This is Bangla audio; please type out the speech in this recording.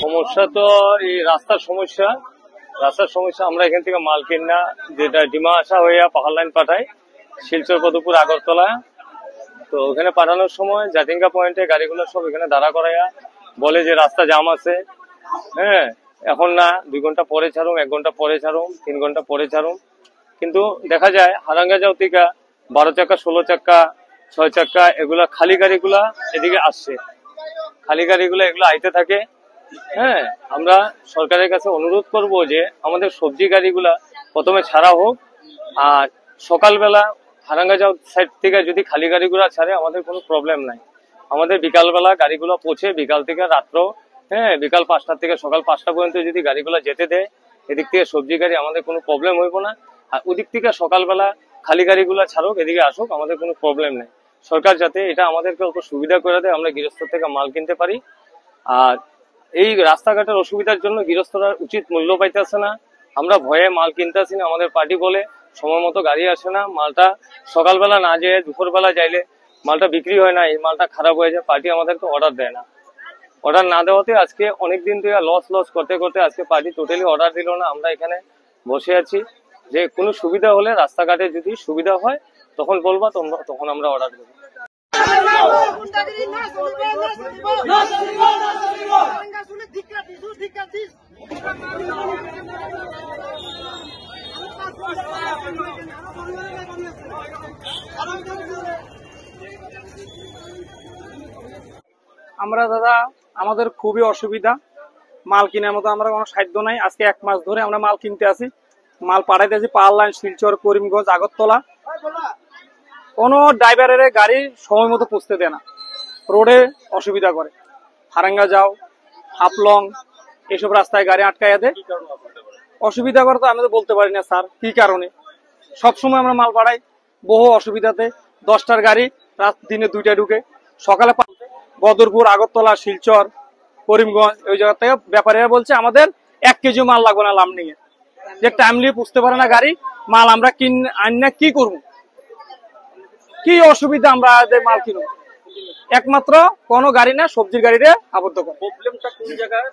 সমস্যা তো এই রাস্তার সমস্যা আমরা এখান থেকে মাল কিনা যেটা ডিমা আসা হইয়া পাহাড় লাইন পাঠাই শিলচর পদুপুর আগরতলা। তো ওখানে পাঠানোর সময় জাতিঙ্গা পয়েন্টে গাড়িগুলো সব এখানে দাঁড়া করাইয়া বলে যে রাস্তা জাম আছে। হ্যাঁ, এখন না, 2 ঘন্টা পরে ছাড়ুম, 1 ঘন্টা পরে ছাড়ুম, 3 ঘন্টা পরে ছাড়ুম। কিন্তু দেখা যায় হারাঙ্গা যাও থেকে 12 চাকা, 16 চাকা, 6 চাকা এগুলা খালি গাড়িগুলা এদিকে আসছে। খালি গাড়িগুলো এগুলো আইতে থাকে। হ্যাঁ, আমরা সরকারের কাছে অনুরোধ করব যে আমাদের সবজি গাড়িগুলা প্রথমে ছাড়া হোক। আর সকালবেলা হারাঙ্গা যাও সাইড থেকে যদি খালি গাড়িগুলা ছাড়ে আমাদের কোনো প্রবলেম নাই। আমাদের বিকালবেলা গাড়িগুলো পৌঁছে বিকাল থেকে রাত্র, হ্যাঁ, বিকাল 5টা থেকে সকাল 5টা পর্যন্ত যদি গাড়িগুলো যেতে দেয়, এদিক থেকে সবজি গাড়ি আমাদের কোনো প্রবলেম হইব না। আর ওদিক থেকে সকালবেলা খালি গাড়িগুলো ছাড়ুক, এদিকে আসুক, আমাদের কোনো প্রবলেম নেই। সরকার যাতে এটা আমাদেরকে অত সুবিধা করে দেয়, আমরা গৃহস্থ থেকে মাল কিনতে পারি। আর এই রাস্তাঘাটের অসুবিধার জন্য গৃহস্থরা উচিত মূল্য পাইতেছে না। আমরা ভয়ে মাল কিনতেছি না। আমাদের পার্টি বলে সময় মতো গাড়ি আসে না। মালটা সকালবেলা না যেয়ে দুপুরবেলা যাইলে মালটা বিক্রি হয় না, এই মালটা খারাপ হয়ে যায়। পার্টি আমাদেরকে অর্ডার দেয় না। অর্ডার না দেওয়াতে আজকে অনেকদিন থেকে লস করতে করতে আজকে পার্টি টোটালি অর্ডার দিল না। আমরা এখানে বসে আছি যে কোনো সুবিধা হলে, রাস্তাঘাটে যদি সুবিধা হয় তখন বলবা, তখন আমরা অর্ডার দেবো। আমরা দাদা আমাদের খুবই অসুবিধা, মাল কেনার মতো আমরা কোনো সাধ্য নাই। আজকে 1 মাস ধরে আমরা মাল কিনতে আসি, মাল পাঠাইতেছি পাহাড় লাইন, শিলচর, করিমগঞ্জ, আগরতলা। কোনো ড্রাইভারের গাড়ি সময় মতো পৌঁছতে দেয় না, রোডে অসুবিধা করে। হারাঙ্গা যাও, হাফলং এসব রাস্তায় গাড়ি আটকাইয়া দেয়, অসুবিধা করে। তো আমি তো বলতে পারি না স্যার কি কারণে। সবসময় আমরা মাল পাঠাই, বহু অসুবিধাতে 10টার গাড়ি রাত দিনে 2টায় ঢুকে, সকালে বদরপুর, আগরতলা, শিলচর, করিমগঞ্জ ওই জায়গা থেকে ব্যাপারীরা বলছে আমাদের 1 কেজি মাল লাগবে না লাম নিয়ে, যে টাইমলি বুঝতে পারে না গাড়ি মাল। আমরা আইনা কি করবো, কি অসুবিধা আমরা মাল কিনবো? একমাত্র কোনো গাড়ি না, সবজির গাড়িতে আবদ্ধ করে। প্রবলেমটা কোন জায়গায়?